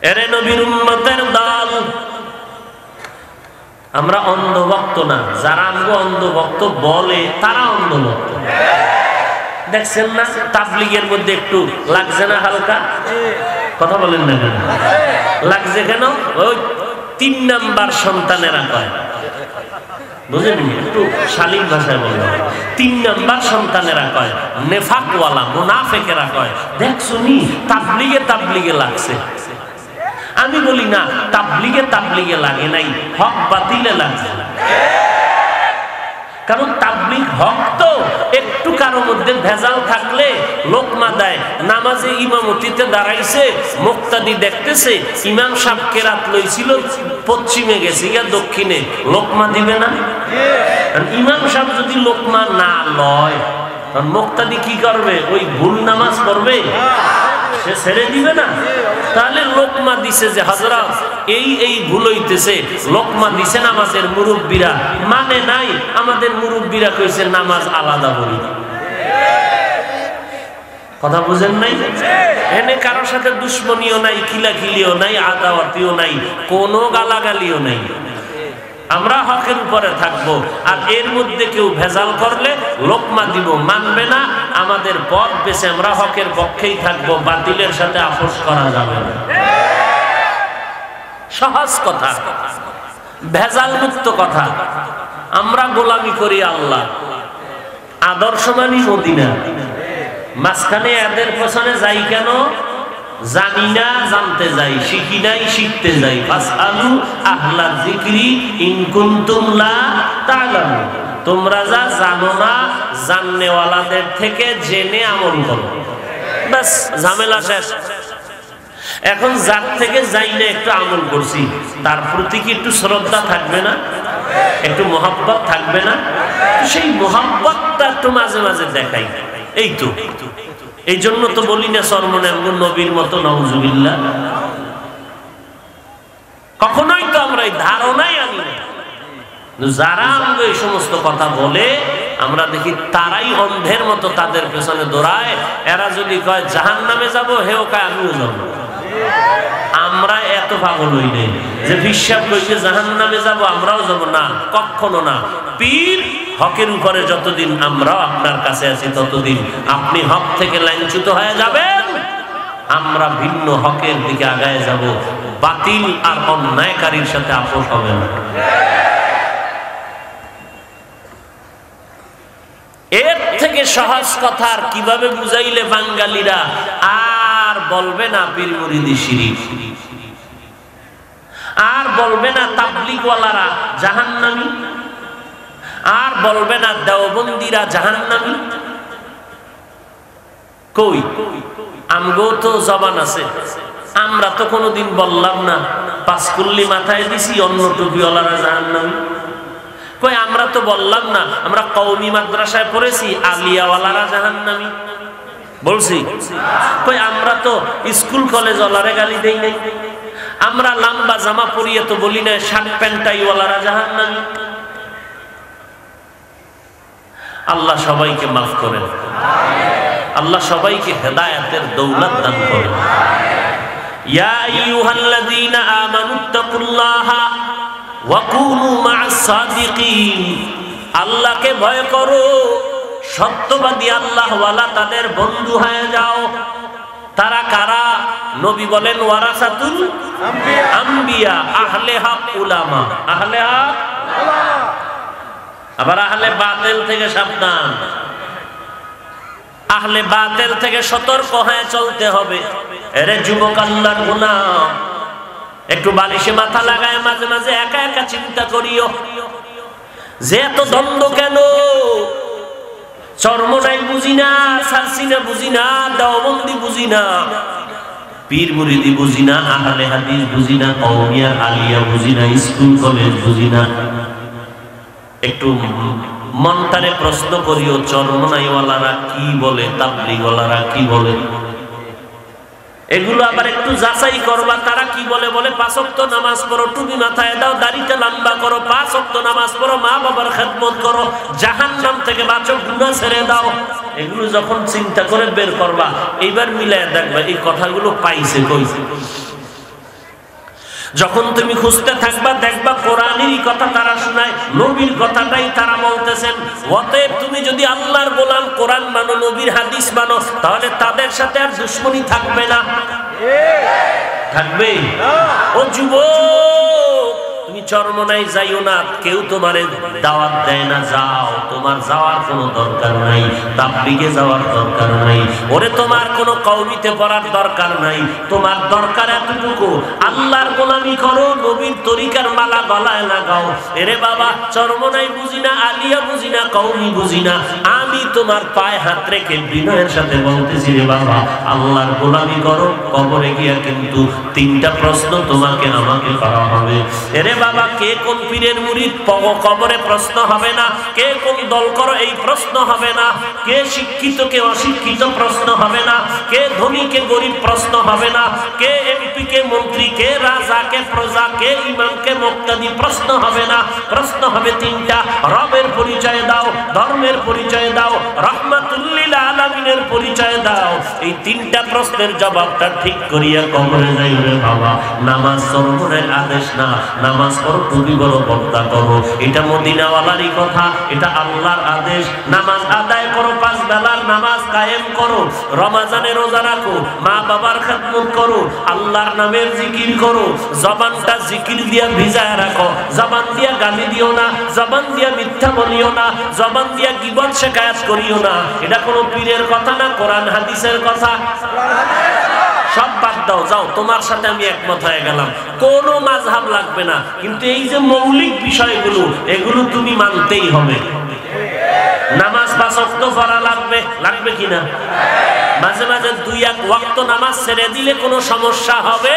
এরে নবীর উম্মতের দল, আমরা অন্ধভক্ত না। যারা আমগো অন্ধভক্ত বলে তারা অন্ধভক্ত। দেখছেন না তাবলীগের মধ্যে একটু লাগছে না হালকা? কথা বলেন না কেন লাগছে? কেন? ওই 3 নাম্বার সন্তানেরা কয়, বুঝলেন? একটু শালীন ভাষায় বলবে, 3 নাম্বার সন্তানেরা কয়, নেফাকওয়ালা মুনাফেকেরা কয়, দেখছো নি তাবলীগে তাবলীগে লাগছে। আমি বলি না, তাবলীগে তাবলীগে লাগে নাই, হক বাতিলে লাগছে। কারণ তাবলীগ হক তো, একটু কারো মধ্যে ভেজাল থাকলে লোকমা দেয়। নামাজে ইমামতিতে দাঁড়াইছে, মুক্তাদি দেখতেছে, ইমাম সাহেব কেরাত লইছিল, পশ্চিমে গেছে গিয়া দক্ষিণে, লোকমা দিবে না? ইমাম সাহেব যদি লোকমা না লয়, মুক্তাদি কি করবে? ওই ভুল নামাজ পড়বে, সে ছেড়ে দিবে না। তাহলে লোকমা দিছে যে হযরত এই ভুল হইতেছে, লোকমা দিছে নামাজের মুরব্বীরা মানে নাই। আমাদের মুরব্বীরা কইছে নামাজ আলাদা পড়ি। কথা বুঝেন নাই? এনে কারোর সাথে দুশ্মনীও নাই, খিলাখিলিও নাই, আদাওয়াতিও নাই, কোনো গালাগালিও নাই। আমরা হকের উপরে থাকবো, আর এর মধ্যে কেউ ভেজাল করলে লোকমা দিব, মানবে না। আমাদের পথ বেছে আমরা হকের পক্ষেই থাকবো, বাতিলের সাথে আপোষ করা যাবে না। সহজ কথা, ভেজাল মুক্ত কথা। আমরা গোলামি করি আল্লাহ, আদর্শ মানি মদিনা। মাঝখানে এদের পেছনে যাই কেন? জানি না, জানতে যাই, শিখি নাই, শিখতে যাই। ফাসআলু আহলা যিকরি ইন কুনতুম লা তা'লামুন। তোমরা যা জানো না, জাননেওয়ালাদের থেকে জেনে আমল করো। বাস, ঝামেলা শেষ। এখন যার থেকে যাই না একটু আমল করছি, তার প্রতি কি একটু শ্রদ্ধা থাকবে না, একটু মোহাব্বত থাকবে না? সেই মোহাব্বতটা একটু মাঝে মাঝে দেখাই। এই তো এই জন্য তো বলি না সর্বনাম নবীর মতো নাউজুবিল্লাহ। কখনোই তো আমরা এই ধারণাই আনি না। যারা আমাকে এই সমস্ত কথা বলে আমরা দেখি তারাই অন্ধের মতো তাদের পেছনে দৌড়ায়। এরা যদি কয় জাহান্নামে যাব, হেও কয় আমিও যাব। আমরা এত পাগল হই নাই যে বিশ্বাস কইছে জাহান্নামে যাব আমরাও যাব, না, কখনো না। পীর হকের উপরে যতদিন আমরাও আপনার কাছে আছি ততদিন আপনি হক থেকে লাইনচ্যুত হয়ে যাবেন, আমরা ভিন্ন হকের দিকে আগায় যাব। বাতিল আর অন্যায়কারীর সাথে আপোষ হবে না। এর থেকে সহজ কথা আর কিভাবে বুঝাইলে বাঙালিরা আর বলবে না পীর মুরিদি শিরিক, আর বলবে না তাবলীগওয়ালারা জাহান্নামী, আর বলবে না দেওবন্দিরা জাহান্নামী। কই আমগো তো জবান আছে, আমরা তো কোনোদিন বললাম না পাঁচকুল্লি মাথায় দিছি অন্য টুপিওয়ালারা জাহান্নামী। কই আমরা তো বললাম না আমরা কওমি মাদ্রাসায় পড়েছি আলিয়াওয়ালারা জাহান্নামী, বলছি? কই আমরা তো স্কুল কলেজ ওয়ালারে গালি দেই নাই, আমরা লম্বা জামা পরিয়ে তো বলি না শার্ট প্যান্টাই ওয়ালারা জাহান্নামী। আল্লাহ সবাইকে মাফ করেন, আল্লাহ সবাইকে হেদায়েতের দৌলত দান করেন। ইয়া আইয়ুহাল্লাযীনা আমানুত্তাকুল্লাহা ওয়া কুনু মা'আস সাদিকিন। আল্লাহকে ভয় করো, সত্যবাদী আল্লাহওয়ালা তাদের বন্ধু হয়ে যাও। তারা কারা? নবী বলেন ওয়ারাসাতুল আম্বিয়া, আহলে হক উলামা। আহলে হক, আবার আহলে বাতিল থেকে সাবধান। আহলে বাতিল থেকে সতর্ক হয়ে চলতে হবে। এরে যুবক আল্লাহর গোলাম, একটু বালিশে মাথা লাগায় মাঝে মাঝে একা একা চিন্তা করিও যে এত দ্বন্দ্ব কেন? চরমনাই বুঝি না, সারসিনা বুঝি না, দেওবন্দি বুঝি না, পীর মুরিদি বুঝি না, আহলে হাদিস বুঝি না, কওমিয়া আলিয়া বুঝি না, স্কুল কলেজ বুঝি না। একটু মনটারে প্রশ্ন করিও চরমনাইওয়ালারা কি বলে, তাবলীগওয়ালারা কি বলে। এগুলো আবার একটু যাচাই করবা তারা কি বলে। বলে 5 ওয়াক্ত নামাজ পড়ো, টুপি মাথায় দাও, দাড়িটা লম্বা করো, 5 ওয়াক্ত নামাজ পড়ো, মা বাবার খেদমত করো, জাহান্নাম থেকে বাঁচো, গুনাহ ছেড়ে দাও। এগুলো যখন চিন্তা করে বের করবা, এইবার মিলায় দেখবা এই কথাগুলো পাইছে কই। যখন তুমি খুঁজতে থাকবা দেখবা কোরআনেরই কথা তারা শোনায়, নবীর কথাটাই তারা বলতেছেন। অতএব তুমি যদি আল্লাহর গোলাম, কোরআন মানো, নবীর হাদিস মানো, তাহলে তাদের সাথে আর দুশমনী থাকবে না। থাকবে? ও যুবক, তুমি চরমনাই যাইও না, কেউ তোমারে দাওয়াত দেয় না যাও, তোমার যাওয়ার কোনো দরকার নাই, তাবলীগে যাওয়ার দরকার নাই, ওরে তোমার কোনো কওমিতে পড়ার দরকার নাই। তোমার দরকার এতটুকু, আল্লাহর গোলামি করো, নবীর তরিকার মালা গলায় লাগাও। এরে বাবা, চরমনাই বুঝি না, আলিয়া বুঝি না, কওমি বুঝি না, আমি তোমার পায়ে হাত রেখে বিনয়ের সাথে বলতেছি রে বাবা, আল্লাহর গোলামি করো। কবরে গিয়া কিন্তু 3টা প্রশ্ন তোমাকে আমাকে করা হবে। এরে বাবা, কে কোন পীরের মুরিদ কবরে প্রশ্ন হবে না, কে কোন দল করো এই প্রশ্ন হবে না, কে শিক্ষিত কে অশিক্ষিত প্রশ্ন হবে না, কে ধনী কে গরিব প্রশ্ন হবে না, কে এমপি কে মন্ত্রী, কে রাজা কে প্রজা, কে ইমাম কে মুক্তাদি প্রশ্ন হবে না। প্রশ্ন হবে 3টা, রবের পরিচয় দাও, ধর্মের পরিচয় দাও, রাহমাতুল লিল আলামিনের পরিচয় দাও। এই 3টা প্রশ্নের জবাবটা ঠিক করিয়া কবরে যাই রে বাবা। নামাজ চরমনের আদেশ না, নামাজ পড়ো, টুপি পরো, পর্দা করো, এটা মদিনাওয়ালারই কথা, এটা আল্লাহর আদেশ। নামাজ আদায় করো, 5 বেলার নামাজ কায়েম করো, রমজানে রোজা রাখো, মা বাবার খেদমত করো, আল্লাহর নামের জিকির করো, জবানটা জিকির দিয়া ভিজায় রাখো, জবান দিয়া গালি দিও না, জবান দিয়া মিথ্যা বলিও না, জবান দিয়া গীবত শিকায়াত করিও না। এটা কোনো পীরের কথা না, কোরআন হাদিসের কথা। সব বাদ দাও, যাও, তোমার সাথে আমি একমত হয়ে গেলাম, কোনো মাযহাব লাগবে না, কিন্তু এই যে মৌলিক বিষয়গুলো এগুলো তুমি মানতেই হবে। নামাজ 5 ওয়াক্ত পড়া লাগবে, লাগবে কিনা? মাঝে মাঝে 2-1 ওয়াক্ত নামাজ ছেড়ে দিলে কোনো সমস্যা হবে?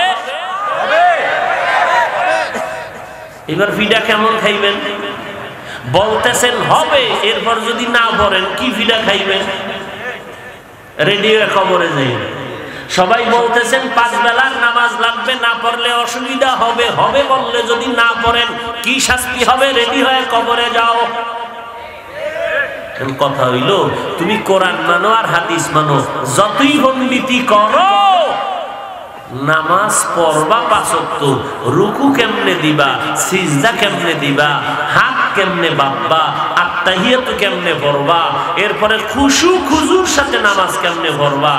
এবার ফিডা কেমন খাইবেন? বলতেছেন হবে, এরপর যদি না পড়েন কি ফিডা খাইবেন? রেডিও কবরে যাই। সবাই বলতেছেন 5 বেলার নামাজ লাগবে, না পড়লে অসুবিধা হবে, হবে বললে যদি না পড়েন কি শাস্তি হবে? রেডি হয়ে কবরে যাও। কথা হইল, তুমি কোরআন মানো আর হাদিস মানো, যতই পণ্ডিতি করো, নামাজ পড়বা 5 ওয়াক্ত, রুকু কেমনে দিবা, সিজদা কেমনে দিবা, হাত কেমনে বাঁধবা, আত্তাহিয়াত কেমনে পড়বা, এরপরে খুশু খুজুর সাথে নামাজ কেমনে পড়বা,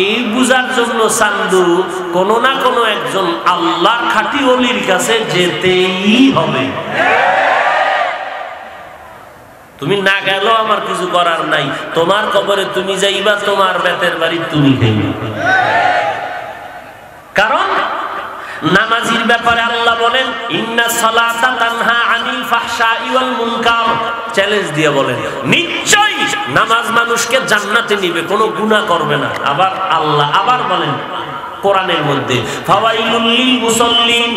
এই বুঝার জন্য চান্দু কোন না কোন একজন আল্লাহর খাঁটি ওলির কাছে যেতেই হবে। তুমি না গেলেও আমার কিছু করার নাই, তোমার কবরে তুমি যাইবা, তোমার বেতের বাড়ি তুমি খাইবা। কারণ নামাজির ব্যাপারে আল্লাহ বলেন ইন্নাস সালাতা তানহা আনিল ফাহশাই ওয়াল মুনকার, চ্যালেঞ্জ দিয়ে বলেন নিশ্চয়ই নামাজ মানুষকে জান্নাতে নিবে, কোনো গুনাহ করবে না। আবার আল্লাহ আবার বলেন কোরআনের মধ্যে ফাওয়াইলুল লিল মুসাল্লিন,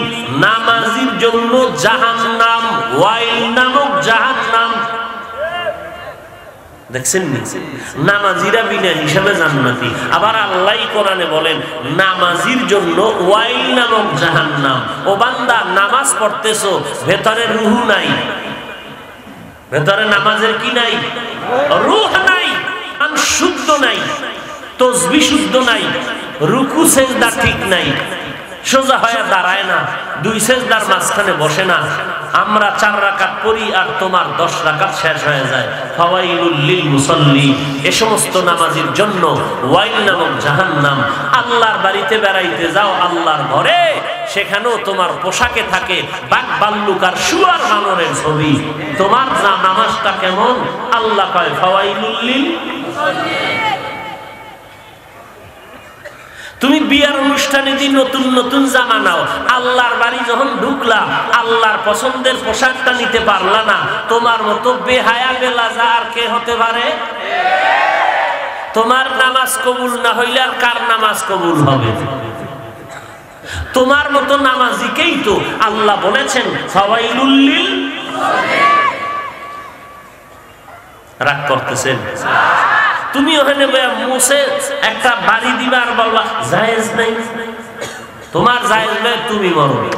নামাজির জন্য জাহান্নাম, ওয়াইল নামক জাহান্নাম। দেখছেন নামাজিরা বিনা হিসাবে জান্নাতি। আবার আল্লাহ কোরআনে বলেন নামাজির জন্য ওয়াইল নামক জাহান্নাম। ও বান্দা, নামাজ পড়তেছো, ভেতরে রূহ নাই, ভেতরে নামাজের কি নাই? রূহ নাই, কান শুদ্ধ নাই, তাসবিহ শুদ্ধ নাই, রুকু সেজদা ঠিক নাই, সোজা হয়ে দাঁড়ায় না, 2 সেজদার মাঝখানে বসে না। আমরা 4 রাকাত পড়ি আর তোমার 10 রাকাত শেষ হয়ে যায়। ফাওয়াইলুল লিল মুসাল্লিন, এই সমস্ত নামাজীর জন্য ওয়াইল নামক জাহান্নাম। আল্লাহর বাড়িতে বেড়াইতে যাও, আল্লাহর ঘরে, সেখানেও তোমার পোশাকে থাকে বাঘ ভাল্লুক আর শুয়ার বানরের ছবি। তোমার নামাজটা কেমন? আল্লাহ কয় ফাওয়াইলুল লিল মুসাল্লিন। তুমি বিয়ার অনুষ্ঠানে দিন নতুন নতুন জামা নাও, আল্লাহর বাড়ি যখন ঢুকলা আল্লাহর পছন্দের পোশাকটা নিতে পারলা না, তোমার মতো বেহায়া বেলাজা আর কে হতে পারে? তোমার নামাজ কবুল না হইলে আর কার নামাজ কবুল হবে? তোমার মতো নামাজিকেই তো আল্লাহ বলেছেন ফাওয়াইলুল লিল মুসাল্লিন। রাগ করতেছেন? তুমি ওখানে মুছে একটা বাড়ি দিবা আর বলবা জায়েজ নাই, তোমার জায়েজ নাই, তুমি মরবে।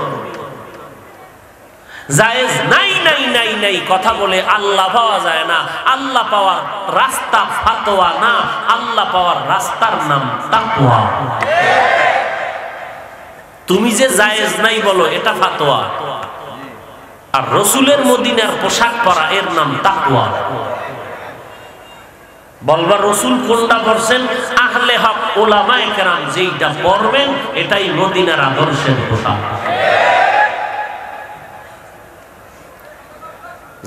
জায়েজ নাই নাই নাই নাই কথা বলে আল্লাহ পাওয়া যায় না। আল্লাহ পাওয়ার রাস্তা ফাতোয়া না, আল্লাহ পাওয়ার রাস্তার নাম তাকওয়া। তুমি যে জায়েজ নাই বলো এটা ফাতোয়া, আর রাসূলের মদিনার পোশাক পরা এর নাম তাকওয়া। বলবা রসুল কোনটা পড়ছেন? আহলে হক উলামায়ে কেরাম যেইটা পড়বেন এটাই মদিনার আদর্শের পোশাক।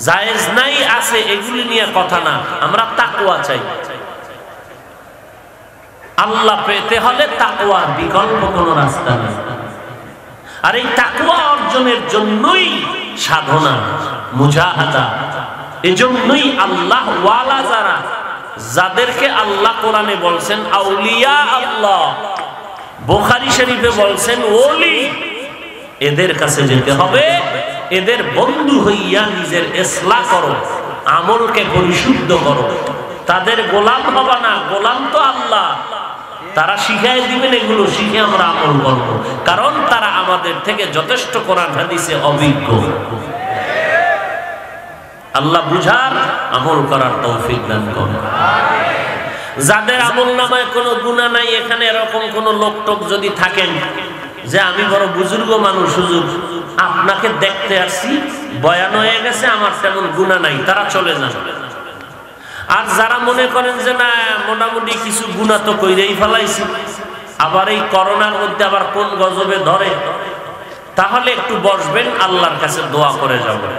জায়েজ নাই আছে এগুলি নিয়ে কথা না, আমরা তাকওয়া চাই। আল্লাহ পেতে হলে তাকওয়ার বিকল্প কোনো রাস্তা নেই। আর এই তাকওয়া অর্জনের জন্যই সাধনা, মুজাহাদা। এজন্যই আল্লাহ ওয়ালা যারা, যাদেরকে আল্লাহ কোরআনে বলছেন আউলিয়া আল্লাহ, বুখারী শরীফে বলছেন ওলি, এদের কাছে যেতে হবে, এদের বন্ধু হইয়া নিজের ইসলাহ করো, আমলকে পরিশুদ্ধ করো। তাদের গোলাম হবা না, গোলাম তো আল্লাহ, তারা শিখাই দিবেন, এগুলো শিখে আমরা আমল করব, কারণ তারা আমাদের থেকে যথেষ্ট কোরআন হাদিসে অভিজ্ঞ। আল্লাহ বুঝার আমল করার তৌফিক দান করুন। যাদের আমল নামায় কোনো গুনাহ নাই, এখানে এরকম কোন লোকটোক যদি থাকেন যে আমি বড় বুজুর্গ মানুষ, হুজুর আপনাকে দেখতে আসছি, বয়ান হয়ে গেছে, আমার তেমন গুনাহ নাই, তারা চলে যান। আর যারা মনে করেন যে না মোটামুটি কিছু গুনাহ তো কইরেই ফেলাইছি, আবার এই করোনার মধ্যে আবার কোন গজবে ধরে, তাহলে একটু বসবেন, আল্লাহর কাছে দোয়া করে যাবেন।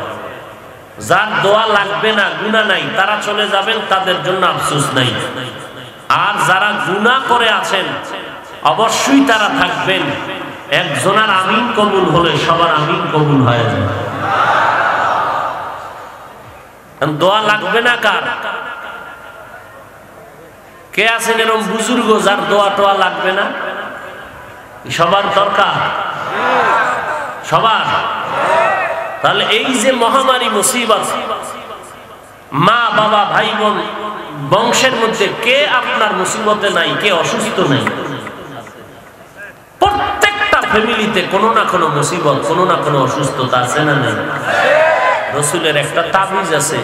যার দোয়া লাগবে না, গুনাহ নাই, তারা চলে যাবেন, তাদের জন্য আফসোস নাই। আর যারা গুনাহ করে আছেন অবশ্যই তারা থাকবেন, একজনের আমিন কবুল হলে সবার আমিন কবুল হয়ে যায়। দোয়া লাগবে না কার? কে আছেন এরকম বুজুর্গ যার দোয়া টোয়া লাগবে না? সবার দরকার, সবার। তাহলে এই যে মহামারী মুসিবত, মা বাবা ভাই বোন বংশের মধ্যে কে আপনার মুসিবতে নাই, কে অসুস্থ নাই? প্রত্যেকটা ফ্যামিলিতে কোনো না কোনো মুসিবত, কোনো না কোনো অসুস্থতা আছে না নেই? রসুলের একটা তাবিজ আছে,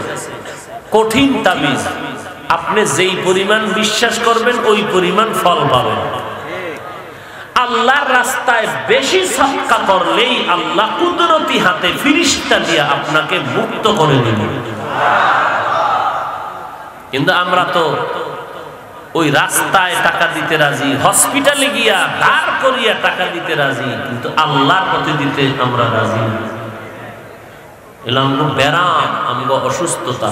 কঠিন তাবিজ। আপনি যেই পরিমাণ বিশ্বাস করবেন ওই পরিমাণ ফল পাবেন। আল্লাহর রাস্তায় বেশি সাদকা করলেই আল্লাহ কুদরতি হাতে ফিরিস্তা দিয়ে আপনাকে মুক্ত করে দিবেন। কিন্তু আমরা তো ওই রাস্তায় টাকা দিতে রাজি, হসপিটালে গিয়া দাঁড় করিয়া টাকা দিতে রাজি, কিন্তু আল্লাহর পথে দিতে আমরা রাজি না। এলাম ব্যারাম, আমগো অসুস্থতা,